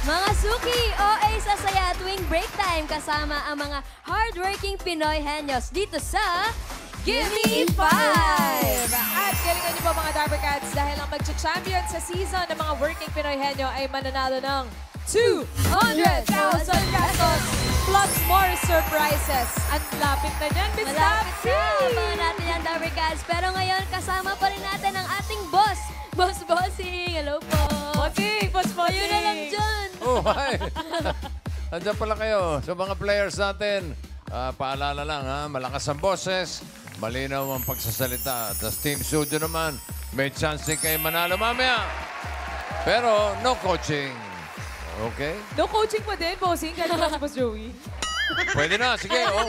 Mga suki, OA sa saya tuwing break time kasama ang mga hardworking Pinoy henyos dito sa Gimme 5! At galingan niyo po mga Dabber Cats dahil ang mag-champion sa season ng mga working Pinoy henyo ay mananalo ng 200,000 pesos plus more surprises. Ang lapit na niyan, Miss Malapit Tapsi! na, abangan natin yan, Dabber Cats. Pero ngayon, kasama pa rin natin ang ating boss, Boss Bossing. Hello po. Bossing! Boss Bossing! Ayun na lang dyan. Oh, hi! Andiyan pala kayo sa mga players natin. Paalala lang, ha? Malakas ang boses, malinaw ang pagsasalita. At sa Team Studio naman, may chance din kayo manalo mamaya. Pero no coaching. Okay? No coaching pa din, Bossing. Ganun lang si Boss Joey. Pwede na, sige. Oh.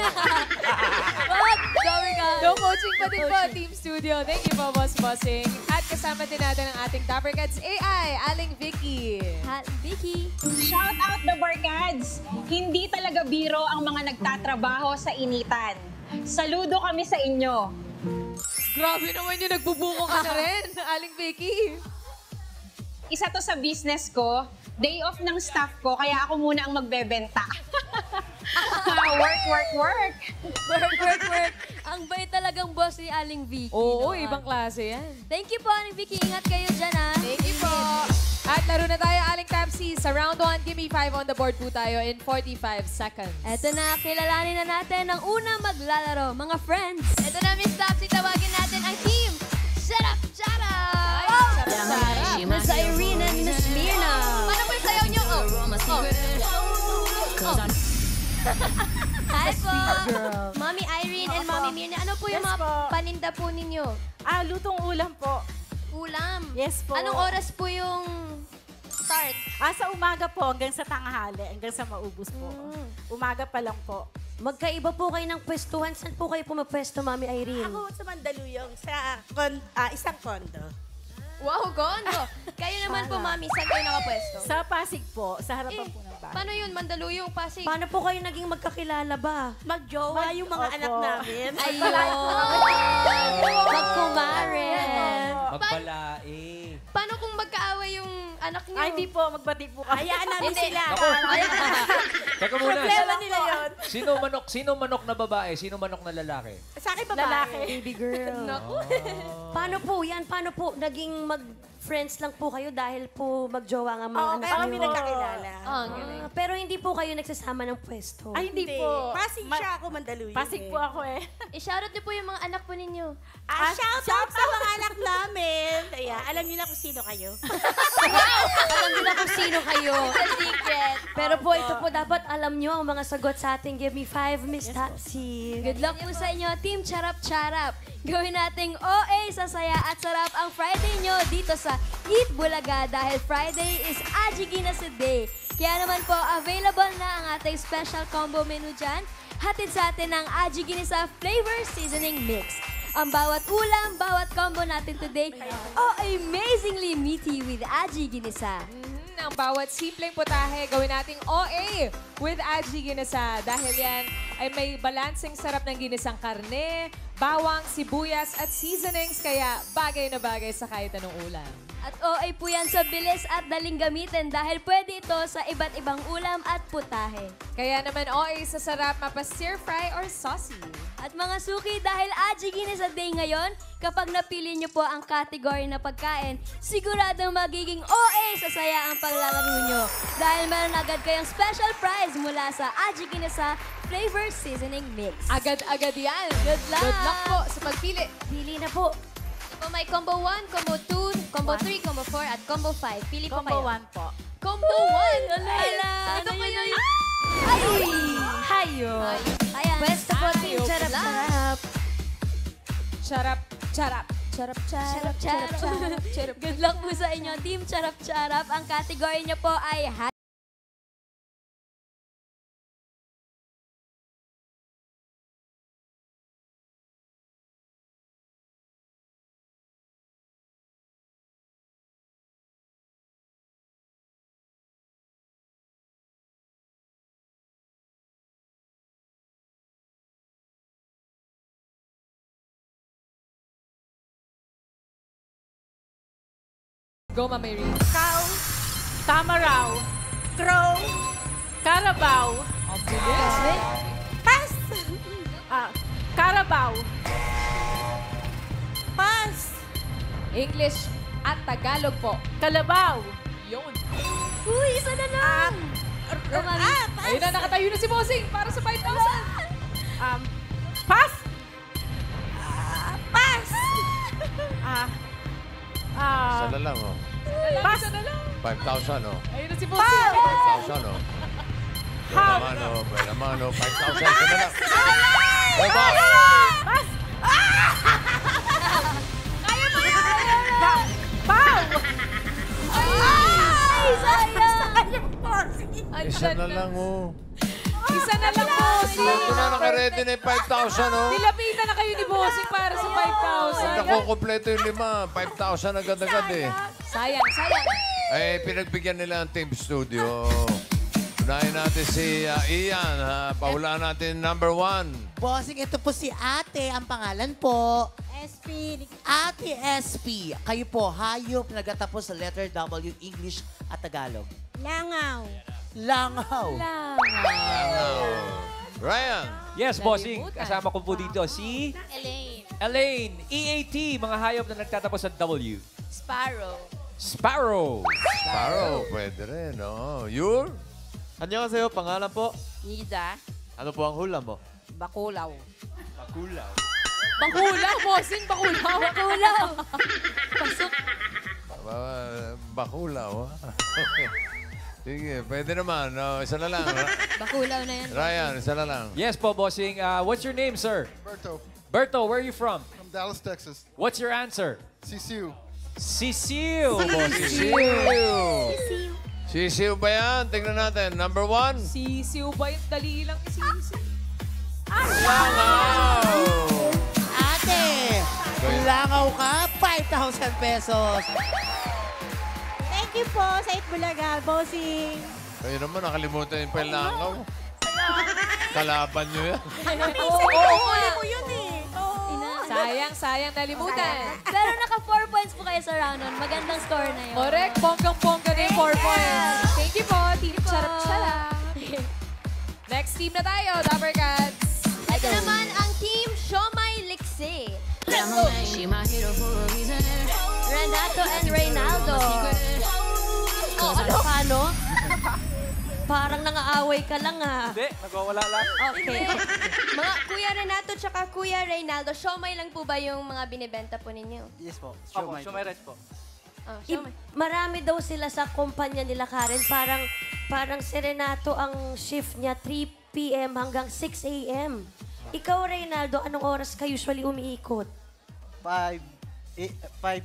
Wag, Dabber Cats. No coaching pa din po, Team Studio. Thank you po, Boss Bossing. At kasama din natin ang ating Dabber Cats AI, Aling Vicky. Vicky. Shout out the Barkads! Hindi talaga biro ang mga nagtatrabaho sa initan. Saludo kami sa inyo. Grabe naman yung nagbubuko ka na rin, Aling Vicky. Isa to sa business ko. Day off ng staff ko, kaya ako muna ang magbebenta. Work, work, work! Work. Ang bait talagang boss ni Aling Vicky. Oo, no? ibang klase yan. Thank you po, Aling Vicky. Ingat kayo dyan, ha? Thank you po. At laro na tayo, Aling Tapsi. Sa round 1, Gimme 5 on the board po tayo in 45 seconds. Eto na, kilalanin na natin ang unang maglalaro, mga friends. Eto na, Miss Tapsi, tawagin natin ang team. Shut up, shut up! Miss Irene and Miss Mirna. Paano po yung sayaw niyo? Hi po, Mommy Irene and Mommy Mirna. Ano po yung Yes mga po. paninda po ninyo? Lutong ulam po. Ulam. Yes po. Anong oras po yung start? Sa umaga po hanggang sa tanghali, hanggang sa maubos po. Umaga pa lang po. Magkaiba po kayo ng pwestuhan. Saan po kayo pumapwesto, Mami Irene? Ako sa Mandaluyong, sa isang kondo. Wow, gondo! Kayo naman po, Mami, saan kayo nakapwesto? Sa Pasig po, sa harapan po ng bahay. Paano yun? Mandaluyong, Pasig? Paano po kayo naging magkakilala ba? Magjowa yung mga anak namin. Ayun! Magkumare! Magpalae. Paano kung magkaaway yung anak niyo? Hindi po, magbati po. Hayaan namin Hindi. sila. Teka muna. Problema nila yun. Sino manok na babae? Sino manok na lalaki? Sa akin babae. Baby girl. Naku. Paano po yan? Paano po naging mag-friends lang po kayo dahil po magjowa nga mga anak kaya kami niyo? nagkakilala. Pero hindi po kayo nagsasama ng pwesto. Ay, hindi po. Pasig siya ako, Mandaluyong. Pasig po ako eh. I-shoutout niyo po yung mga anak po ninyo. Shout out sa mga anak namin. Alam niyo na kung sino kayo. Alam niyo na kung sino kayo. Secret. Pero po, ito po dapat alam niyo ang mga sagot sa ating Give Me 5, Miss Tapsi. Good luck po sa inyo, Team Charap Charap. Gawin nating OA sa saya at sarap ang Friday nyo dito sa Eat Bulaga dahil Friday is Aji Ginasa Day. Kaya naman po, available na ang ating special combo menu dyan. Hatid sa atin ang Aji Ginasa Flavor Seasoning Mix. Ang bawat ulam, bawat combo natin today, amazingly meaty with Aji Ginisa. Ang bawat simpleng putahe, gawin nating OA with Aji Ginisa. Dahil yan ay may balanseng sarap ng ginisang karne, bawang, sibuyas at seasonings. Kaya bagay na bagay sa kahit anong ulam. At OA po yan sa bilis at daling gamitin dahil pwede ito sa iba't ibang ulam at putahe. Kaya naman OA sa sarap mapa stir fry or saucy. At mga suki, dahil Aji Ginisa Day ngayon, kapag napili niyo po ang category na pagkain, siguradong magiging OA sa saya ang paglalaro niyo. Dahil meron agad kayong special prize mula sa Aji Ginisa Flavor Seasoning Mix. Agad-agad yan. Good luck! Good luck po sa pagpili. Pili na po. Po may combo 1, combo 2, combo 3, combo 4, at combo 5. Pili po kayo. Combo 1 po. Combo 1? Ala! Ito kayo yun. Ay! Hayo. Ayan. Pwesto po, Team Charap Charap. Charap, charap. Charap, charap, charap, charap, charap. Good luck po sa inyo, Team Charap Charap. Ang category niyo po ay Go, Mama Irene. Tama raw. Crow. Carabao. Pass. Carabao. Pass. English at Tagalog po. Kalabaw. Yun. Uy, isa na lang. Ayun na, nakatayo na si Bossing para sa 5,000. Pass. Pass. Isa na lang, oh. Pass. 5,000, oh. Ayun na si Bossing. 5,000, oh. May naman, oh. 5,000, isa na lang. Oh, ba? Pass. Kaya mo yan. Pow. Ay, sayang. Isa na lang, oh. Isa na lang, Bossing. Ito na naka-ready na yung 5,000, oh. Nilapitan na kayo ni Bossing para sa 5,000. Nakukompleto yung 5,000 agad-agad, eh. Sayang, sayang. Eh, pinagbigyan nila ang Team Studio. Unahin natin si Ian. Pahulaan natin number 1. Bossing, ito po si Ate. Ang pangalan po. SP. Ate SP. Kayo po, hayop na nagtatapos sa letter W, English at Tagalog. Langaw. Langaw. Ryan. Yes, bossing. Kasama ko po dito si Elaine. EAT, mga hayop na nagtatapos sa W. Sparrow. Sparrow. Sparrow, pwede rin. Oh. Yur? 안녕하세요. pangalan po. Ida. Ano po ang hula mo? Bakulaw. Bakulaw. Bakulaw, Bossing, bakulaw. Bakulaw. Pasok. Bakulaw. Sige, pwede naman. Isa na lang. Bakulaw na yan. Ryan, isa na lang. Yes po, bossing. What's your name, sir? Berto, Berto, where are you from? from Dallas, Texas. What's your answer? CCU. Sisiu, bossing. Sisiw ba yan? Tingnan natin. Number 1. Sisiw ba yung dali lang isisiw? Langaw! Ate, langaw ka, 5,000 pesos. Thank you po sa Itbulaga, Bossing. Kayo naman, nakalimutan yung langaw. Kalaban nyo yan. Huli mo yun eh. Sayang, sayang nalimutan. Pero naka 4 points po kayo sa round 1. Magandang score na yun. Correct, bonggang-bongga na yung 4 points. Thank you po, Team Charap-Charap. Next team na tayo, Dapper Cats. Ito naman ang Team Siomay Liksi. Renato and Reynaldo. Paano? Parang nangaaway ka lang, ha? Hindi, nagwawala lang. Okay. Mga Kuya Renato tsaka Kuya Reynaldo, siomay lang po ba yung mga binibenta po ninyo? Yes po. Shumay rice po. Oh, siomay. Marami daw sila sa kumpanya nila, Karen. Parang si Renato ang shift niya 3 p.m. hanggang 6 a.m. Ikaw, Reynaldo, anong oras ka usually umiikot? 5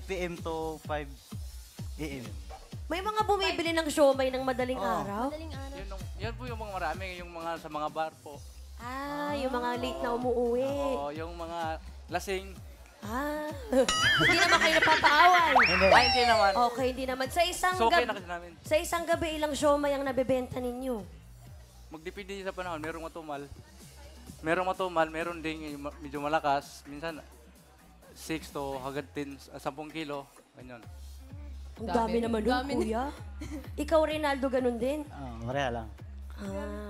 p.m. to 5 a.m. May mga bumibili ng siomay ng madaling araw? Yan po yung mga marami, yung mga sa mga bar po. Yung mga late na umuuwi. O yung mga lasing. Hindi naman kayo napapaaway. Ay, hindi naman. Okay, hindi naman. Sa isang So, okay gabi, na kasi namin. sa isang gabi, ilang siomay ang nabebenta ninyo? Magdepende sa panahon. Merong matumal, meron ding medyo malakas. Minsan, 6 to hanggang 10 kilo. Ganyan. Ang dami naman doon, kuya. Ikaw, Reynaldo, ganun din? Pareha lang.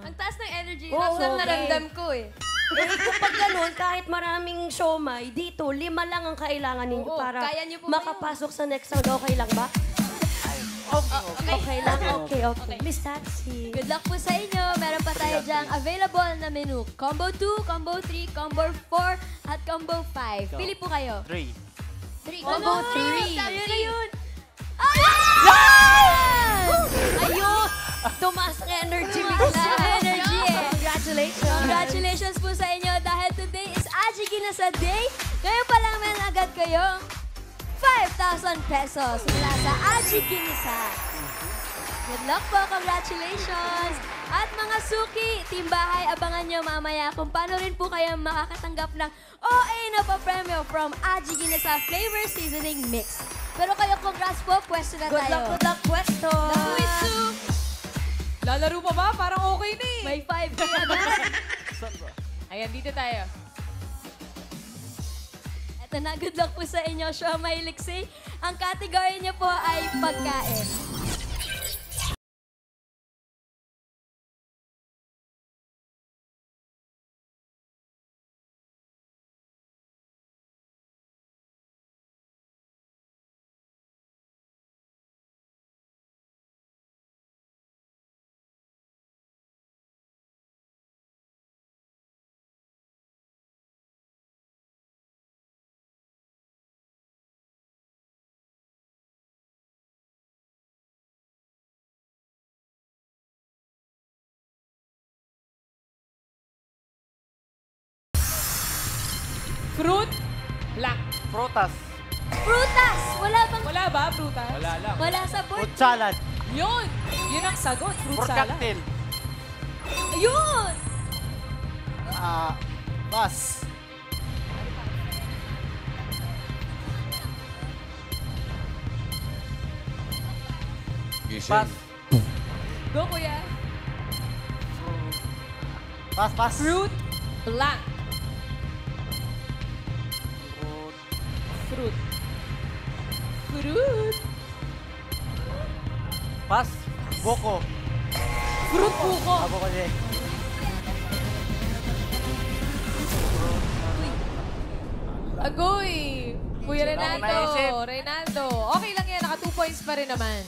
Ang taas ng energy. Oo, Ang okay. naramdam ko eh. Kapag ganun, kahit maraming siomay, dito, 5 lang ang kailangan ninyo Oo, para kaya niyo po ba makapasok sa next round. Okay lang ba? Okay lang, okay. Miss Taxi. Good luck po sa inyo. Meron pa tayo dyang available na menu. Combo 2, Combo 3, Combo 4, at Combo 5. Pili po kayo. 3. Combo 3. Ayun na yun. Ayun! Tumaas ang energy bigla. Energy eh. Congratulations. Congratulations po sa inyo dahil today is Aji Ginasa Day. Ngayon pa lang meron agad kayong 5,000 pesos mula sa Aji Ginasa. Good luck po. Congratulations. At mga suki, team bahay, abangan nyo mamaya kung paano rin po kayo makakatanggap ng OA na pa-premyo from Aji Ginasa Flavor Seasoning Mix. Pero kayo, congrats po. Pwesto na Good tayo. luck, pwesto. Lalaro pa ba? Parang okay na eh. May 5K agad. Ayan, dito tayo. Eto na, good luck po sa inyo, Siomay Liksi. Ang category niyo po ay pagkain. Fruit. Blank. Prutas. Prutas! Wala bang... Wala ba, prutas? Wala lang. Wala sa board. Fruit salad. Yun! Yun ang sagot, fruit Fruit salad. cocktail. Ayun! Bus. Gising. Pass. Go, kuya. Pass. Fruit. Blank. Fruit. Fruit. Fruit. Pass. Boko. Fruit buko. Boko din. Agoy! Kuya Hindi na ako Renato. naisip. Renato. Okay lang yan. Naka 2 points pa rin naman.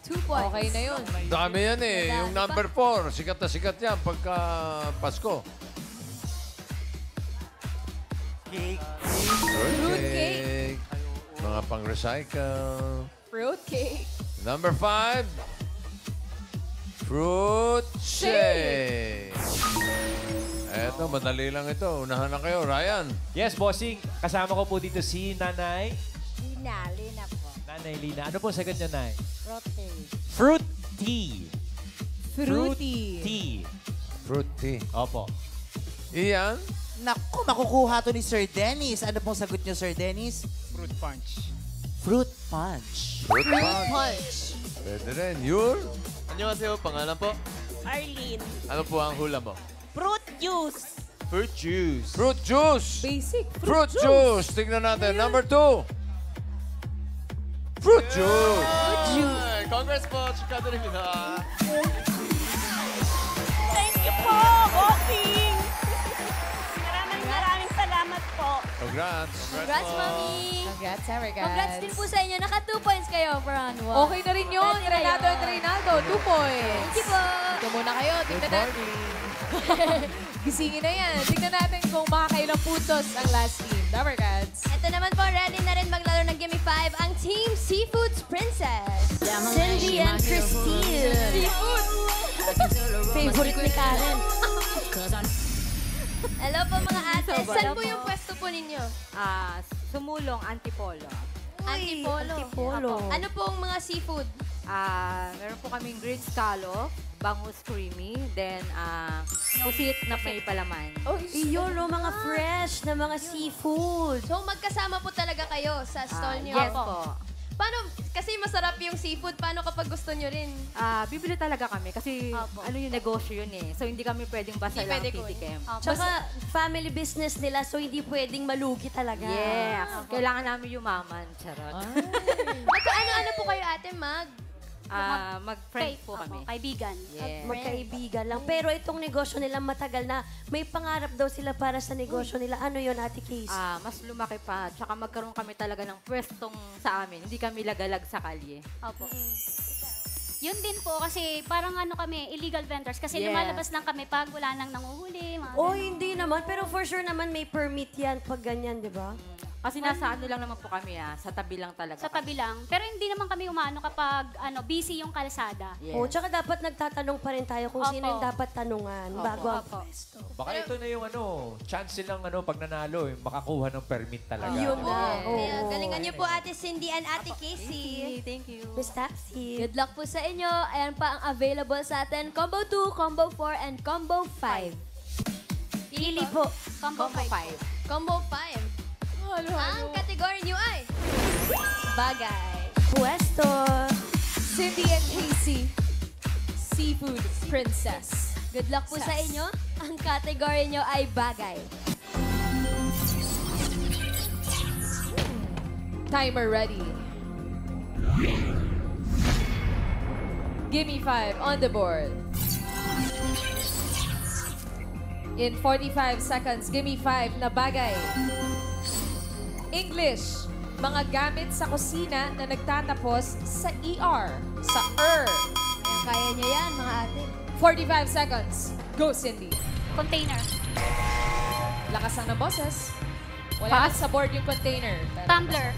2 points. Okay na yun. Dami yan eh. Yung number 4, sikat na sikat yan pagka Pasko. Cake. Fruit cake. Mga pang-recycle. Fruit cake. Number 5, fruit shake. Eto, madali lang ito. Unahan na kayo, Ryan. Yes, bossing. Kasama ko po dito si Nanay. Lina po. Nanay Lina. Ano po sagot niyo, Nay? Rote. Fruit tea. Fruity. Tea. Fruit tea. Opo. Iyan? Naku, makukuha to ni Sir Dennis. Ano pong sagot niyo, Sir Dennis? Fruit punch. Fruit punch. Fruit punch. Pwede rin. Yul? Annyeonghaseyo, pangalan po? Arlene. Ano po ang hula mo? Fruit juice. Fruit juice. Fruit juice. Basic. Fruit juice. Tignan natin. Number 2. Fruit juice. Fruit juice. Congrats po. 축하드립니다. Thank you po, bossing. Maraming salamat po. Congrats. Congrats, Mami! Congrats, Erica. Congrats din po sa inyo. Naka 2 points kayo for round 1. Okay na rin yun. Pwede na Renato yun. at Reynaldo, 2 points. Thank you po. Ito muna kayo. Tingnan natin. Gisingin na yan. Tingnan natin kung makakailang puntos ang last team. Dabber Cats. Ito naman po, ready na rin maglaro ng Gimme 5 ang Team Seafoods Princess. Cindy and Christine. Seafood! Favorite ni Karen. Hello po mga ate. Saan po yung pwesto po ninyo? Sumulong, Antipolo. Antipolo. Antipolo. Ano pong mga seafood? Meron po kaming green scallop, bangus creamy, then pusit na may palaman. Iyon, no, mga fresh na mga seafood. So magkasama po talaga kayo sa stall niyo? Yes po. Paano, kasi masarap yung seafood, paano kapag gusto nyo rin? Bibili talaga kami kasi ano yung negosyo yun eh. So hindi kami pwedeng basta Hindi lang pwede ko titikim. Tsaka family business nila, so hindi pwedeng malugi talaga. Yes. Kailangan namin yumaman. Charot. Magkaano-ano po kayo ate, Mag? Mag-friends po kami. Kaibigan. Yes. Magkaibigan lang. Pero itong negosyo nila matagal na. May pangarap daw sila para sa negosyo nila. Ano yun, Ate Case? Mas lumaki pa. Tsaka magkaroon kami talaga ng pwestong sa amin. Hindi kami lagalag sa kalye. Opo. Yun din po kasi parang ano kami, illegal vendors. Kasi Yes. lumalabas lang kami pag wala nang nanguhuli. Mga Oh, ganun. hindi naman. Pero for sure naman may permit yan pag ganyan, di ba? Kasi nasa ano lang naman po kami sa tabi lang talaga. Sa tabi lang. Pero hindi naman kami umaano kapag busy yung kalsada. Yes. Oh, tsaka dapat nagtatanong pa rin tayo kung Opo. sino yung dapat tanungan bago ang Opo. pwesto. Baka ito na yung chance silang pag nanalo, makakuha ng permit talaga. Yun na. Kaya galingan niyo po Ate Cindy and Ate Casey. Thank you. Miss Tapsy. Good luck po sa inyo. Ayan pa ang available sa atin. Combo 2, Combo 4, and Combo 5. Pili po. Combo 5. Combo 5. Ang kategory niyo ay bagay. Pwesto. Cindy and Casey, Seafood Princess. Good luck po sa inyo. Ang kategory niyo ay bagay. Timer ready. Gimme 5 on the board. In 45 seconds, gimme 5 na bagay. English, mga gamit sa kusina na nagtatapos sa ER, sa Kaya niyo yan, mga ate. 45 seconds. Go, Cindy. Container. Lakasan ng boses. Wala lang sa board yung container. Tumbler.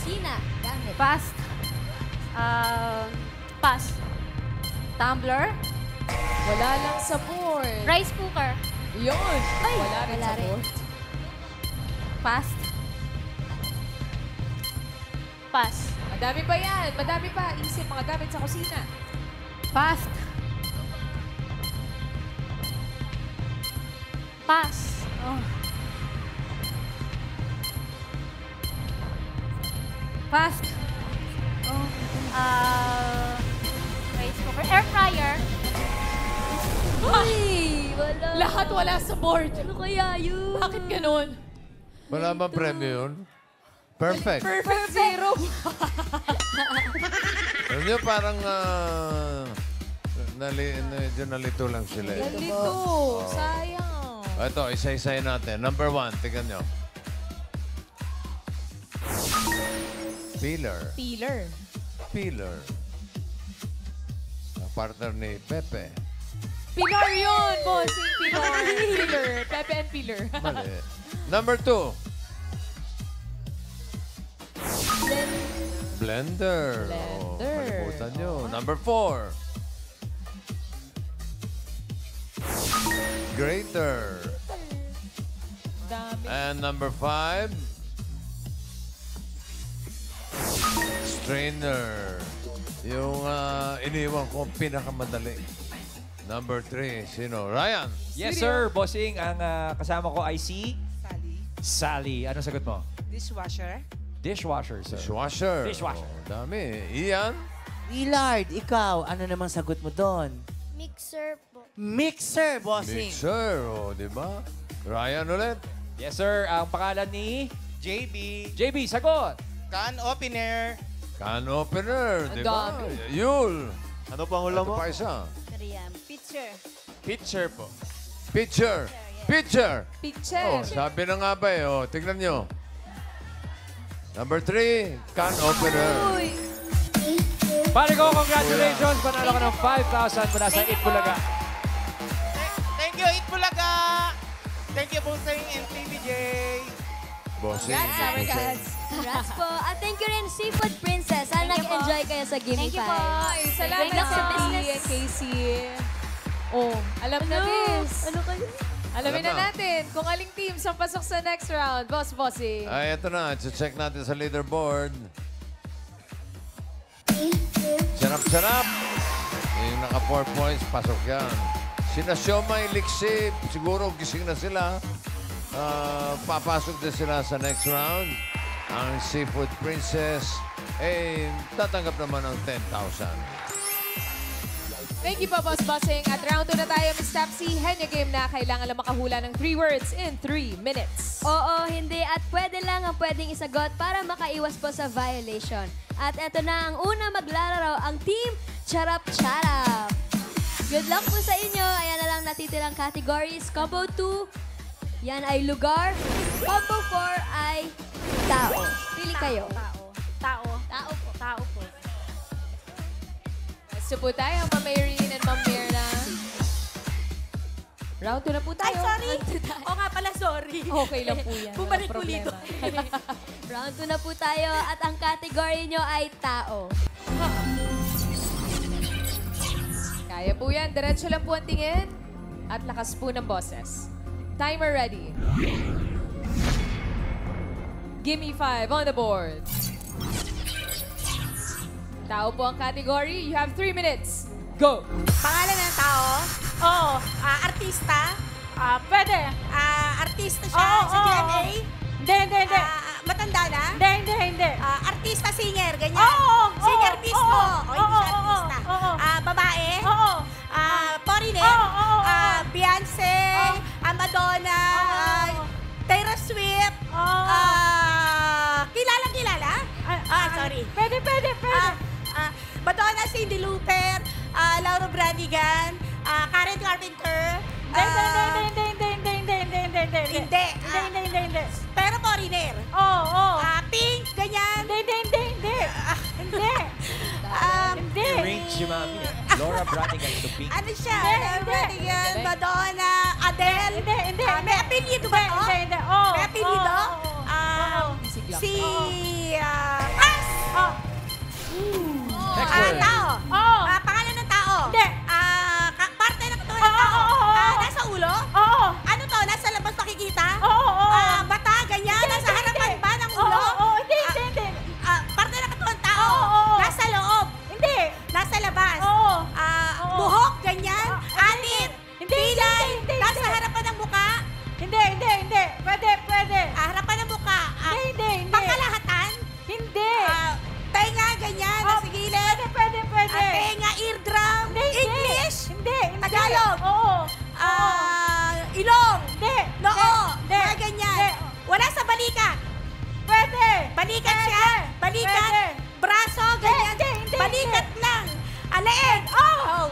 Sina, gamit. Pass. Pass. Tumbler. Wala lang sa board. Rice cooker. Yun. Ay, Wala rin wala sa rin. board. Fast. Pass. Madami pa yan. Madami pa. Isip mga gamit sa kusina. Fast. Pass. Fast. Rice cooker. Air fryer. Uy, wala. Lahat wala sa board. Ano kaya yun? Bakit ganun? Wala bang premyo yun? Perfect. Perfect zero. Alam niyo, parang medyo nalito lang sila. Nalito. Sayang. Ito, isa-isayin natin. Number 1, tignan nyo. Peeler. Peeler. Peeler. Ang partner ni Pepe. Pilar yun, bossing. Pilar. Peeler. Pepe and Peeler. Mali. Number 2. Blender. Oh, malimutan nyo. Number 4. Grater. Dami. And number 5. Strainer. Yung iniwan ko pinakamadali. Number 3. Sino? Ryan. Yes, sir. Bossing, ang kasama ko ay si Sally. Ano sagot mo? Dishwasher. Dishwasher, sir. Dishwasher. Dishwasher. Oh, dami. Ian? Willard, ikaw, ano namang sagot mo doon? Mixer po. Mixer, bossing. Mixer. Oh, di ba? Ryan ulit. Yes, sir. Ang pangalan ni JB. JB, sagot. Can opener. Can opener. Di ba? dami. Yul. Ano pang hula Ito mo? pa isa. Pitcher. Pitcher po. Pitcher. Pitcher. Pitcher. Oh, sabi na nga ba eh. Oh, tignan nyo. Number 3, can opener. Pare ko, congratulations. Panalo ka ng 5,000 mula sa Itbulaga. Thank you, Itbulaga. Thank you, Bossing and TVJ. Bossing. Congrats po. At thank you rin, Seafood Princess. Sana nag-enjoy kayo sa Gimme Thank you 5. po. Ay, salamat Good luck sa sa business. business. Casey. Oh, alam na, Miss. Ano kayo? Alamin Alam na na. natin kung aling teams ang pasok sa next round. Bossing. Ay, ito na. Check natin sa leaderboard. Sarap-sarap. Yung naka 4 points, pasok yan. Sina Siomay, Lixip, siguro gising na sila. Papasok din sila sa next round. Ang Seafood Princess, tatanggap naman ng 10,000. Thank you po, Bossing. At round 2 na tayo, Miss Tapsy. Henya game na kailangan lang makahula ng 3 words in 3 minutes. Oo, hindi. At pwede lang ang pwedeng isagot para makaiwas po sa violation. At eto na ang una maglalaro, ang Team Charap Charap. Good luck po sa inyo. Ayan na lang natitirang categories. Combo 2, yan ay lugar. Combo 4 ay tao. Pili kayo. Tao po. Tao po. So po tayo, Ma'am Irene and Ma'am Mirna. Round 2 na po tayo. Ay, sorry. O nga pala, sorry. Okay lang po yan. Bumalik Walang ulit. problema. Round 2 na po tayo at ang category nyo ay tao. Kaya po yan. Diretso lang po ang tingin. At lakas po ng boses. Timer ready. Gimme 5 on the board. Tao po ang category. You have 3 minutes. Go! Pangalan ng tao? Oo. Artista? Pwede. Artista siya sa GMA? Hindi. Matanda na? Hindi. Artista, singer, ganyan? Oo. Singer mismo? O, hindi siya Oo. artista. Oo. Babae? Oo. Foreigner? Oo. Beyonce? Madonna? Taylor Swift? Kilala? Sorry. Pwede. Madonna, Cindy Lauper, Laura Branigan, Karen Carpenter. Hindi. Pero foreigner. Oo. Pink, ganyan. Hindi. Range si Mami. Laura Branigan to Pink. Ano siya? Hindi. Laura Branigan, Madonna, Adele. Hindi. May apelyido ba to? Hindi. Oo. May apelyido? Si... Pass! Next word. Tao. Oo. Pangalan ng tao. Hindi. Parte ng katawan ng tao. Oo. Nasa ulo. Oo. Tagalog. Oo. Ilong. Hindi. Noo. Hindi. Mga ganyan. Wala sa balikat. Pwede. Balikat siya. Balikat. Pwede. Braso, ganyan. Hindi. Balikat lang. Leeg. Oh.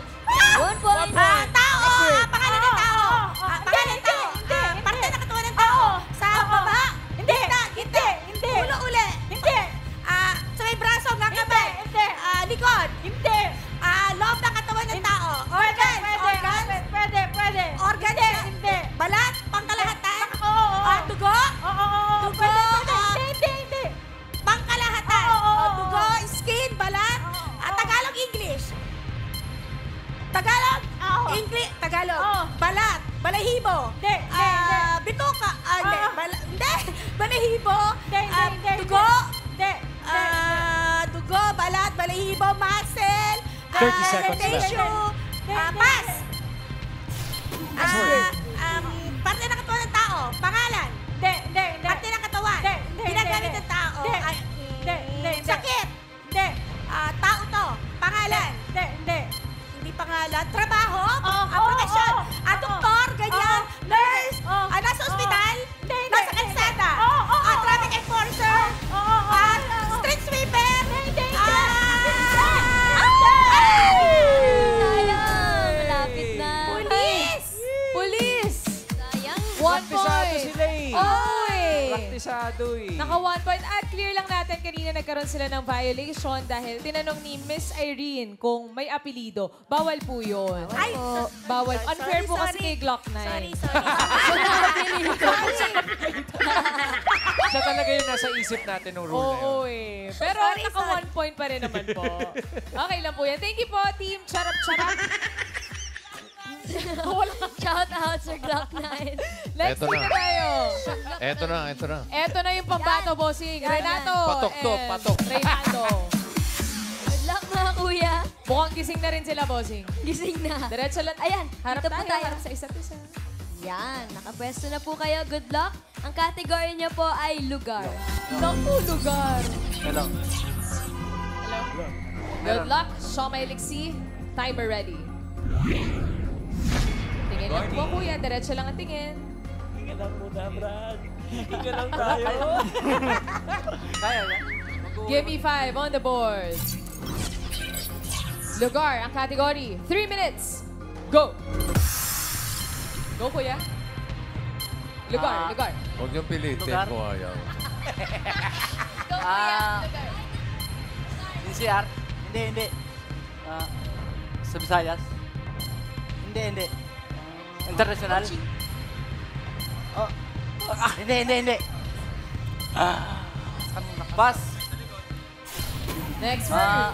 1 point. Tao. Pangalan ng tao. Pangalan ng tao. Parte ng katawan ng tao. Sa baba. Hindi. Gitna. Hindi. Ulo uli. Hindi. Sa may braso, ng kamay. Hindi. Likod. Hindi. Loob ng katawan ng tao. Pwede. Organ. Pwede. Organ. Hindi. Balat. Pangkalahatan. Oo. Dugo. Oo. Dugo. Hindi. Pangkalahatan. Oo. Dugo. Skin. Balat. Tagalog. English. Tagalog. English. Tagalog. Balat. Balahibo. Hindi. Bituka. Hindi. Balahibo. Dugo. Hindi. Dugo, balat, balahibo, muscle, 30 seconds left. tissue, pass. Parte ng katawan ng tao, pangalan. Hindi. Parte ng katawan. Hindi. Ginagamit ng tao. Hindi. Sakit. Hindi. Tao to. Pangalan. Hindi. Hindi pangalan. Trabaho. Oo. Profesyon. Oo. Doktor, ganyan. Oo. Nurse. Oo. Nasa ospital. Hindi. Nasa kalsada. Oo. Traffic enforcer. Street sweeper. Sayang. Malapit na. Police. Sayang. 1 Praktisado point. sila eh. Oy! Praktisado eh. Naka 1 point. At clear lang natin, kanina nagkaroon sila ng violation dahil tinanong ni Miss Irene kung may apelido. Bawal po yun. Ay, Bawal. Unfair po kasi sorry. kay Glock 9. Sorry. Siya talaga yung nasa isip natin ng rule na yun. Oo eh. Pero Sorry, naka sorry. 1 point pa rin naman po. Okay lang po yan. Thank you po, team. Charap. Shout out, Sir Glock 9. Next Eto team na. na tayo. Eto na. Eto na yung pambato, bossing. Renato Patok to, and patok. Reynaldo. Good luck, mga kuya. Mukhang gising na rin sila, bossing. Gising na. Diretso lang. Ayan, Harap dito po tayo. harap sa isa't isa. Yan, nakapwesto na po kayo. Good luck. Ang category niyo po ay lugar. Naku, lugar. Hello. Good luck. Shaw may liksi. Timer ready. Tingin lang po, kuya. Diretso lang ang tingin. Tingin lang muna, Brad. Tingin lang tayo. Kaya ba? Give me 5 on the board. Lugar, ang category. 3 minutes. Go! Go, kuya. Lugar. Huwag niyong pilitin Lugar? kung ayaw. Go, kuya. Lugar. NCR? Hindi. Sa Visayas? Hindi. International? Hindi. Pass. Next word.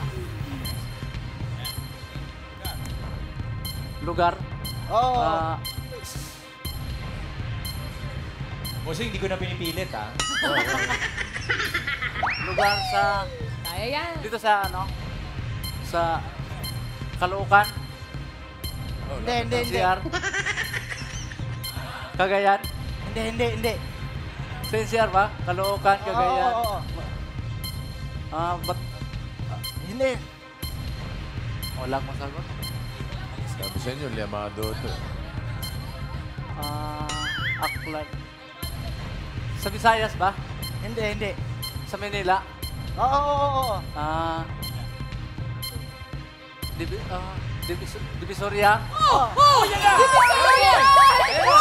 Lugar? Bossing, hindi ko na pinipilit, ha? Lugar sa... Kaya yan. Dito sa sa Caloocan? Hindi. NCR? Cagayan? Hindi. Sa NCR ba? Caloocan, Cagayan? Oo. Hindi. Walang masagot. Sabi sa inyo, Liamado to. Aklan. Sa Visayas ba? Hindi. Sa Manila? Oo. Divisoria? Yan na! Divisoria! Go!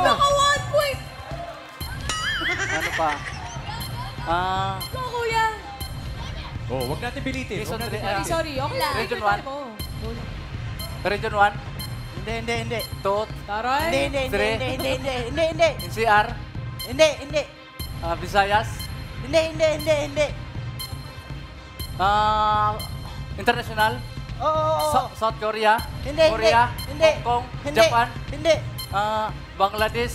Naka 1 point! Ano pa? Go, kuya! Oh, wag natin pilitin. Wag natin pilitin. Sorry. Okay lang. Region Ikaw 1? mo. Region 1? Hindi. Tot? Taray? Hindi. NCR? Hindi. Visayas? Hindi. International? South Korea? Korea? Hong Kong? Japan? Bangladesh?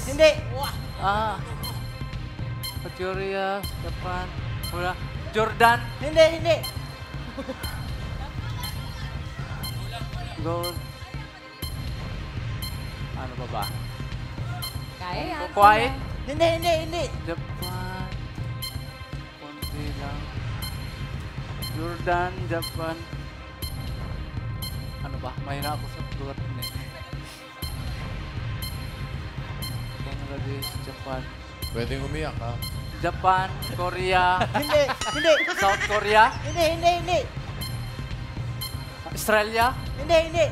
South Korea, Japan, Jordan? Hindi. Gold. Ano ba? Kaya yan. Kuwait? Hindi. Japan. Konti lang. Jordan, Japan. Ano ba? Mahina ako sa lugar din eh. Bangladesh, Japan. Pwedeng umiyak, ha? Japan, Korea. Hindi, hindi. South Korea. Hindi, hindi, hindi. Australia. Hindi, hindi.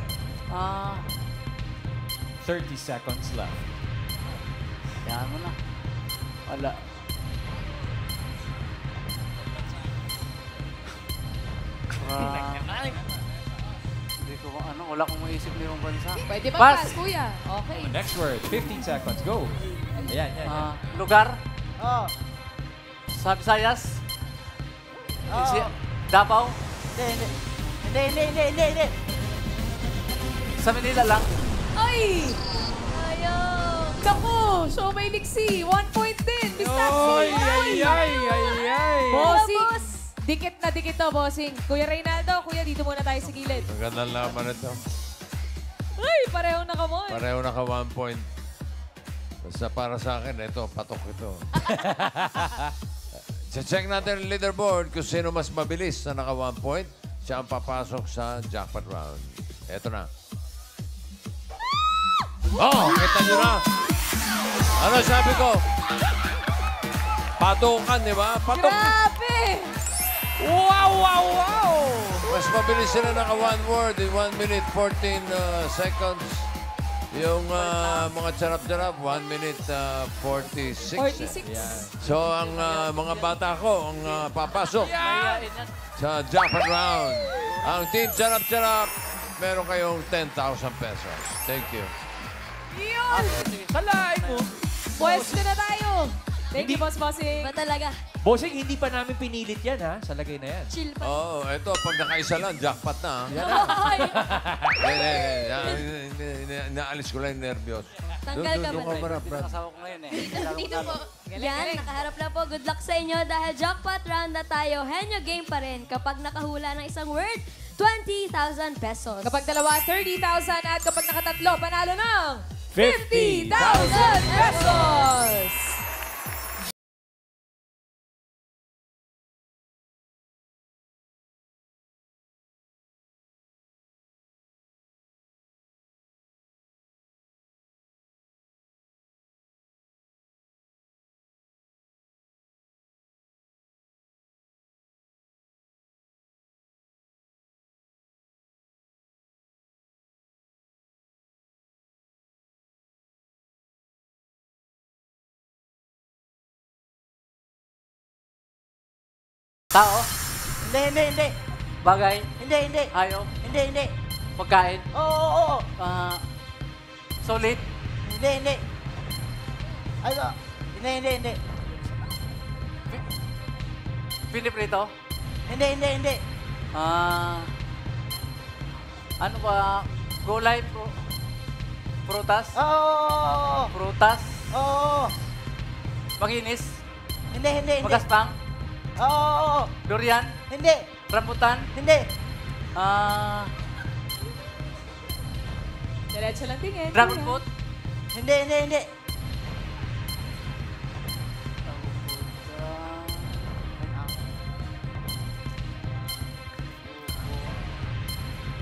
30 seconds left. Kaya mo na. Wala. Hindi ko ano, wala akong maisip na yung bansa. Pwede ba Pass. pass, kuya? Okay. Next word, 15 seconds. Go. Ayan, yan, yan. Lugar. Oo. Sa Visayas. Oo. Davao. Hindi, hindi. Hindi, hindi, hindi, hindi, hindi. Sa Manila lang. Ay! Ayaw! Naku! So may liksi. 1 point din. Miss Taxi. Ay. Bossing. Dikit na dikit to, bossing. Kuya Reynaldo, kuya, dito muna tayo sa gilid. Ang gandang laban ito. Ay, pareho na kamon. Pareho naka 1 point. Basta para sa akin, ito, patok ito. Check natin ang leaderboard kung sino mas mabilis na naka 1 point. Siya ang papasok sa jackpot round. Ito na. Oh, kita nyo na. Ano sabi ko? Patukan, di ba? Patok. Grabe! Wow! Mas mabilis sila naka 1 word in 1 minute 14 seconds. Yung mga charap-charap, 1 minute 46. 46. So, ang mga bata ko, ang papasok sa jackpot round. Ang team charap-charap, meron kayong 10,000 pesos. Thank you. Yun! Salain mo. Pwesto na tayo. Thank you, Boss Bossing. Ba talaga? Bossing, hindi pa namin pinilit yan, ha? Sa lagay na yan. Chill pa. Oo, ito, pag nakaisa lang, jackpot na. Yan na. Naalis ko lang yung nervyos. Tanggal ka ba? Marap, Brad. Kasawa ko ngayon eh. Dito po. Yan, nakaharap na po. Good luck sa inyo dahil jackpot round na tayo. Henyo game pa rin. Kapag nakahula ng isang word, 20,000 pesos. Kapag dalawa, 30,000 at kapag nakatatlo, panalo ng 50,000 pesos! Tao. Hindi, hindi, hindi. Bagay. Hindi, hindi. Hayop. Hindi, hindi. Pagkain. Oo. Solid. Hindi, hindi. Ano? Hindi, hindi, hindi. Piniprito. Hindi, hindi, hindi. Ano ba? Gulay. Prutas. Oo. Prutas. Oo. Maginis. Hindi, hindi, hindi. Magaspang. Oo. Durian. Hindi. Rambutan. Hindi. Diretso lang tingin. Dragon fruit. Hindi, hindi, hindi.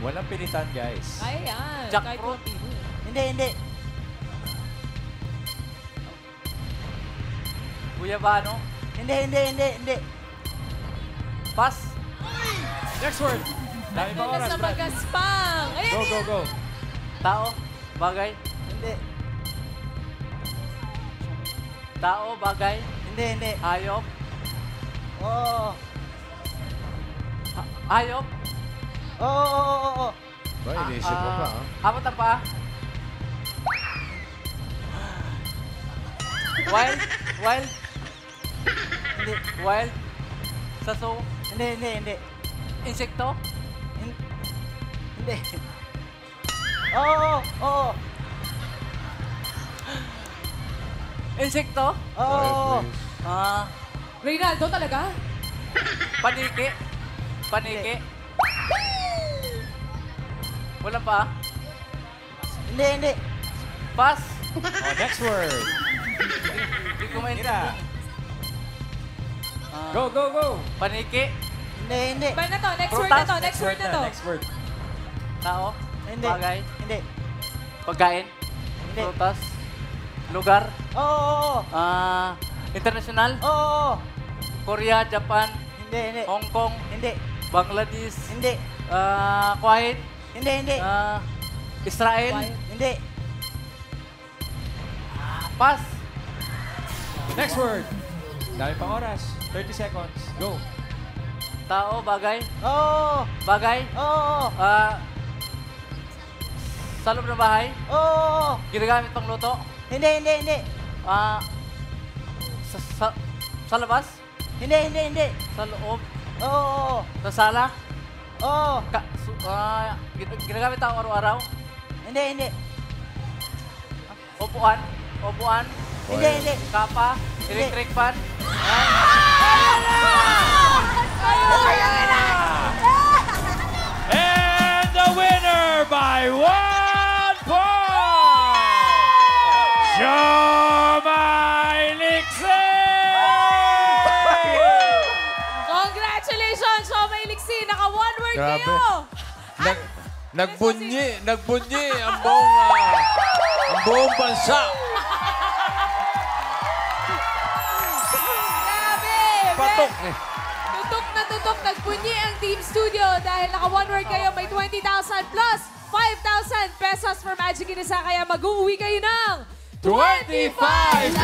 Walang pilitan, guys. Ay, yan. Jackfruit. Hindi, hindi. Guyabano. Hindi, hindi, hindi, hindi. Pass. Next word. Dami pa oras, Sa Brad. magaspang. Ayan, Go. Tao. Bagay. Hindi. Tao. Bagay. Hindi, hindi. Hayop. Oo. Hayop. Oo. Ba, inisip mo pa, ha? Apat ang paa. Wild. Hindi. Wild. Saso. Hindi. Insekto. Hindi. Oo. Insekto. Oo. Reynaldo talaga? Paniki. Wala pa. Hindi. Pass. Next word. Hindi ko maintindihan. Go. Paniki. Hindi. Ba na to? Next word Prutas. na to. Next word na to. Next word. Tao? Hindi. Bagay? Hindi. Pagkain? Hindi. Prutas? Lugar? Oo. International? Oo. Korea, Japan? Hindi. Hong Kong? Hindi. Bangladesh? Hindi. Kuwait? Hindi. Israel? Hindi. Pass. Next word. Dami pang oras. 30 seconds. Go. Tao, bagay? Oo. Bagay? Oo. Sa loob ng bahay? Oo. Ginagamit pang luto? Hindi. Sa labas? Hindi. Sa loob? Oo. Sa sala? Oo. Ginagamit ako araw-araw? Hindi. Upuan? Hindi. Kapa? Electric fan? And the winner by 1 point! Jomai Lixin! Congratulations, Jomai Lixin! Naka-one word Grabe. kayo! Nagbunyi ang buong bansa. Grabe! Patok eh. Tutok, nagpunyi ang Team Studio dahil naka-one word kayo, may 20,000 plus 5,000 pesos for Magic Inisa, kaya mag-uwi kayo ng 25,000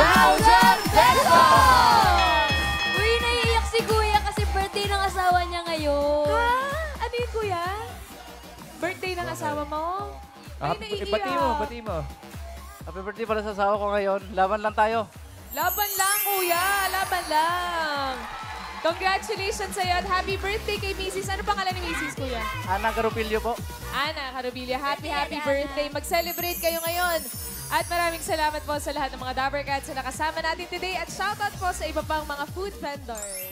pesos! Uy, naiiyak si Kuya kasi birthday ng asawa niya ngayon. Ha? Ano yun, Kuya? Birthday ng asawa mo? Ay, naiiyak. Bati mo. Happy birthday pala sa asawa ko ngayon. Laban lang tayo. Laban lang, Kuya. Laban lang. Congratulations sa'yo at happy birthday kay Mrs. Ano pangalan ni Mrs. Kuya? Ana Garupilyo po. Ana Carobilio. Happy birthday. Mag-celebrate kayo ngayon. At maraming salamat po sa lahat ng mga Dabber Cats na nakasama natin today. At shoutout po sa iba pang mga food vendors.